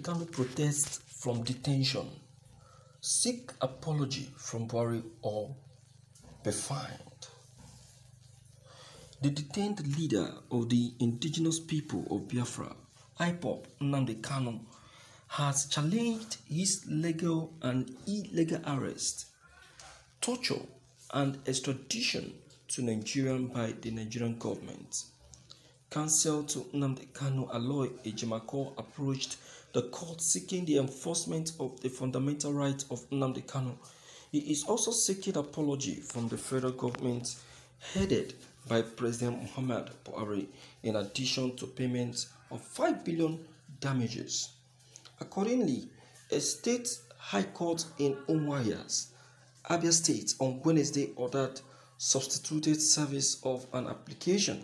Kanu protest from detention, seek apology from Buhari or be fined. The detained leader of the indigenous people of Biafra, IPOB Ñnamdi Kanu, has challenged his legal and illegal arrest, torture, and extradition to Nigeria by the Nigerian government. Counsel to Ñnamdi Kanu Aloy Ejimako approached the court seeking the enforcement of the fundamental rights of Ñnamdi Kanu. He is also seeking apology from the federal government headed by President Muhammad Buhari in addition to payments of 5 billion damages. Accordingly, a state high court in Umuahia, Abia State, on Wednesday ordered substituted service of an application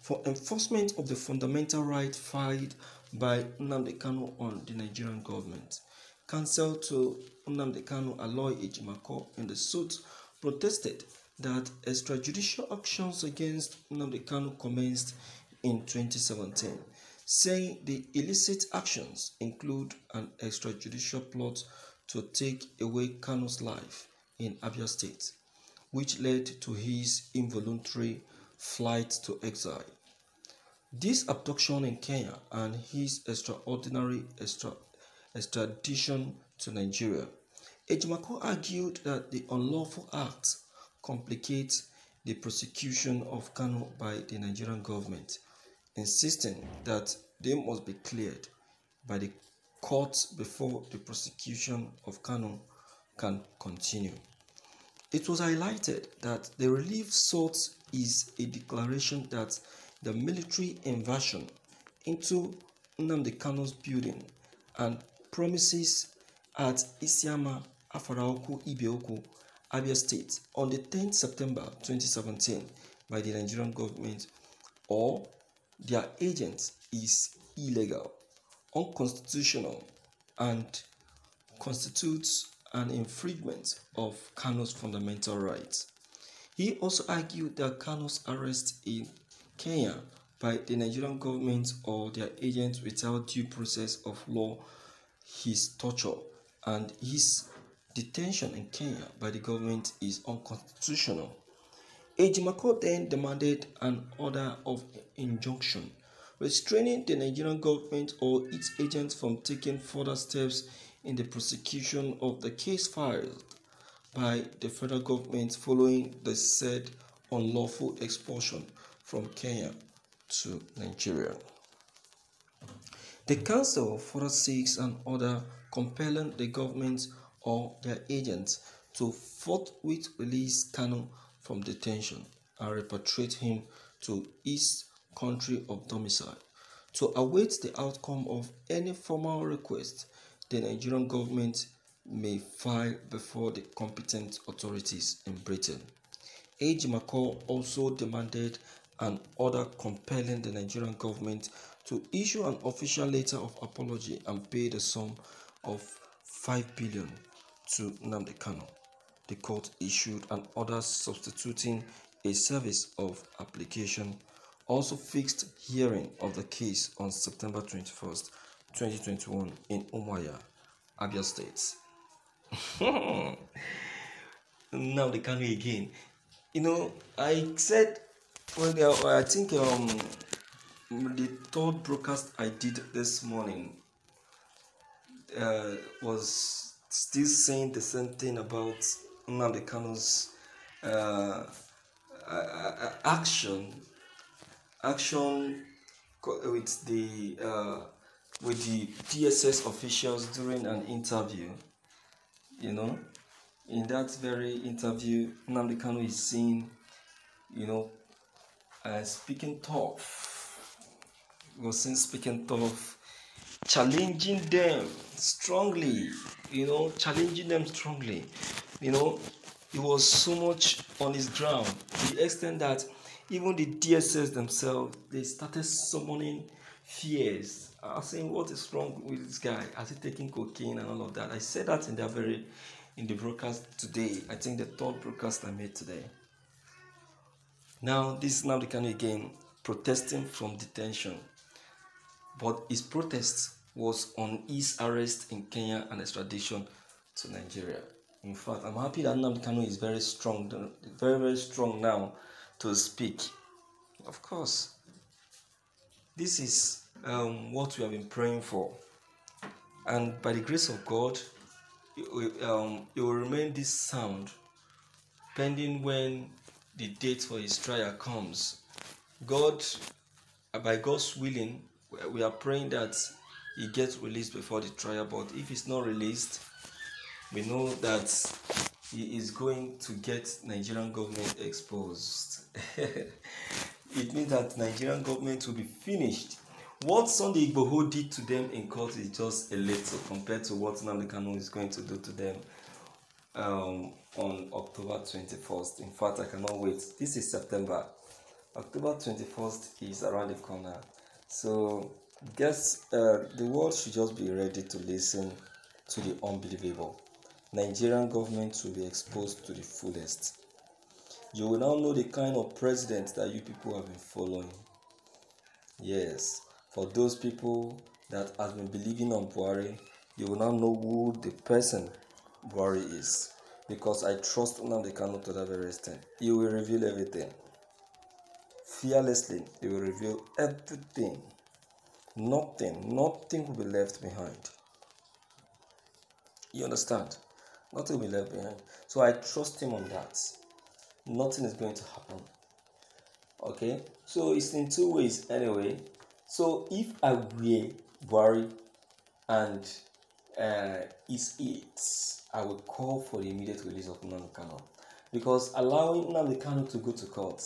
for enforcement of the fundamental right filed by Ñnamdi Kanu on the Nigerian government. Counsel to Ñnamdi Kanu Aloy Ejimako in the suit protested that extrajudicial actions against Ñnamdi Kanu commenced in 2017, saying the illicit actions include an extrajudicial plot to take away Kanu's life in Abia State, which led to his involuntary flight to exile. This abduction in Kenya and his extraordinary extradition to Nigeria. Ejimako argued that the unlawful act complicates the prosecution of Kanu by the Nigerian government, insisting that they must be cleared by the courts before the prosecution of Kanu can continue. It was highlighted that the relief sought is a declaration that the military invasion into Ñnamdi Kanu's building and premises at Isiama Afaraoku Ibeoku, Abia State, on the 10th September 2017 by the Nigerian government or their agents is illegal, unconstitutional, and constitutes an infringement of Kanu's fundamental rights. He also argued that Kanu's arrest in Kenya by the Nigerian government or their agents without due process of law, his torture, and his detention in Kenya by the government is unconstitutional. Ejimako then demanded an order of injunction restraining the Nigerian government or its agents from taking further steps in the prosecution of the case filed by the federal government following the said unlawful expulsion from Kenya to Nigeria. The council further seeks an order compelling the government or their agents to forthwith release Kanu from detention and repatriate him to his country of domicile. To await the outcome of any formal request the Nigerian government may file before the competent authorities in Britain. Ejimako also demanded an order compelling the Nigerian government to issue an official letter of apology and pay the sum of 5 billion to Ñnamdi Kanu. The court issued an order substituting a service of application, also fixed hearing of the case on September 21st, 2021 in Umuahia, Abia State. Ñnamdi Kanu again. You know, I said, I think the third broadcast I did this morning was still saying the same thing about Ñnamdi Kanu's action with the DSS officials during an interview. You know, in that very interview, Ñnamdi Kanu is seen, speaking tough. He was seen speaking tough, challenging them strongly. Challenging them strongly. He was so much on his ground to the extent that even the DSS themselves, they started summoning fears. I was saying, what is wrong with this guy? Has he taken cocaine and all of that? I said that in the broadcast today. I think the third broadcast I made today. Now, this is Ñnamdi Kanu again, protesting from detention. But his protest was on his arrest in Kenya and extradition to Nigeria. In fact, I'm happy that Ñnamdi Kanu is very strong, very strong now to speak. Of course, this is what we have been praying for, and by the grace of God, it will remain this sound pending when the date for his trial comes. God, by God's willing, we are praying that he gets released before the trial. But if he's not released, we know that he is going to get Nigerian government exposed. It means that Nigerian government will be finished. What Sunday Igboho did to them in court is just a little compared to what Ñnamdi Kanu is going to do to them on October 21st. In fact, I cannot wait. This is September. October 21st is around the corner. So, the world should just be ready to listen to the unbelievable. Nigerian government will be exposed to the fullest. You will now know the kind of president that you people have been following. Yes, for those people that have been believing on Buhari, you will now know who the person Buhari is. Because I trust Ñnamdi Kanu to that very extent. He will reveal everything. Fearlessly, he will reveal everything. Nothing will be left behind. You understand? Nothing will be left behind. So I trust him on that. Nothing is going to happen. Okay? So it's in two ways anyway. So if I were Buhari and is it, I would call for the immediate release of Ñnamdi Kanu. Because allowing Ñnamdi Kanu to go to court.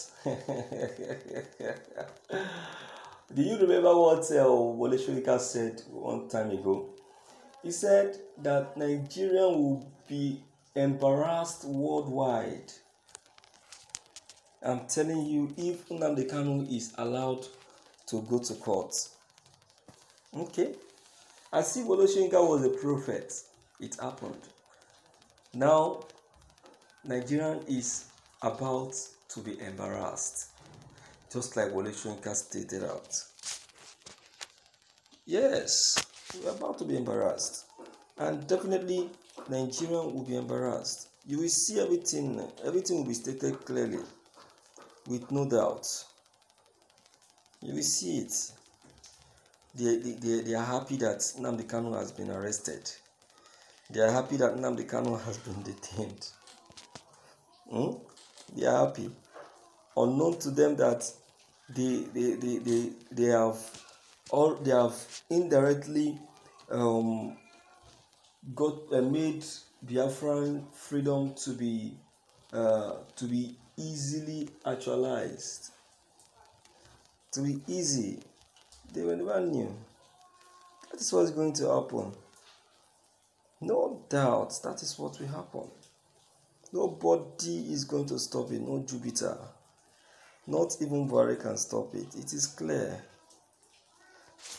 Do you remember what Wole Soyinka said one time ago? He said that Nigeria will be embarrassed worldwide. I'm telling you, if Ñnamdi Kanu is allowed to go to court. Okay? I see Wole Soyinka was a prophet. It happened. Now, Nigeria is about to be embarrassed. Just like Wole Soyinka stated out. Yes, we're about to be embarrassed. And definitely, Nigeria will be embarrassed. You will see everything will be stated clearly, with no doubt. You will see it. They are happy that Ñnamdi Kanu has been arrested. They are happy that Ñnamdi Kanu has been detained. They are happy. Unknown to them that they have indirectly made Biafran freedom to be easily actualized. To be easy. They were never knew. That is what is going to happen. No doubt that is what will happen. Nobody is going to stop it. No Jupiter. Not even Buhari can stop it. It is clear.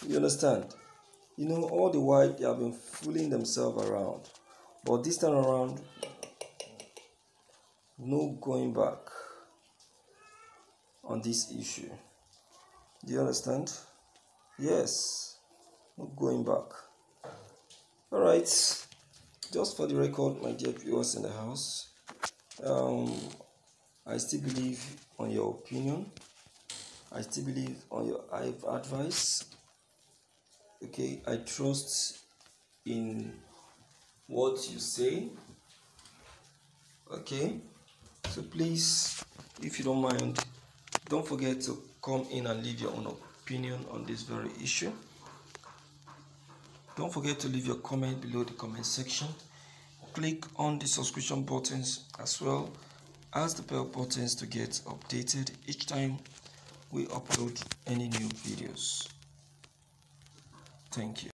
You understand? You know, all the while they have been fooling themselves around. But this time around, no going back on this issue. Do you understand? Yes. No going back. Alright. Just for the record, my dear viewers in the house, I still believe on your opinion. I still believe on your advice. Okay, I trust in what you say. Okay, so please, if you don't mind, don't forget to come in and leave your own opinion on this very issue. Don't forget to leave your comment below the comment section. Click on the subscription buttons as well as the bell buttons to get updated each time we upload any new videos. Thank you.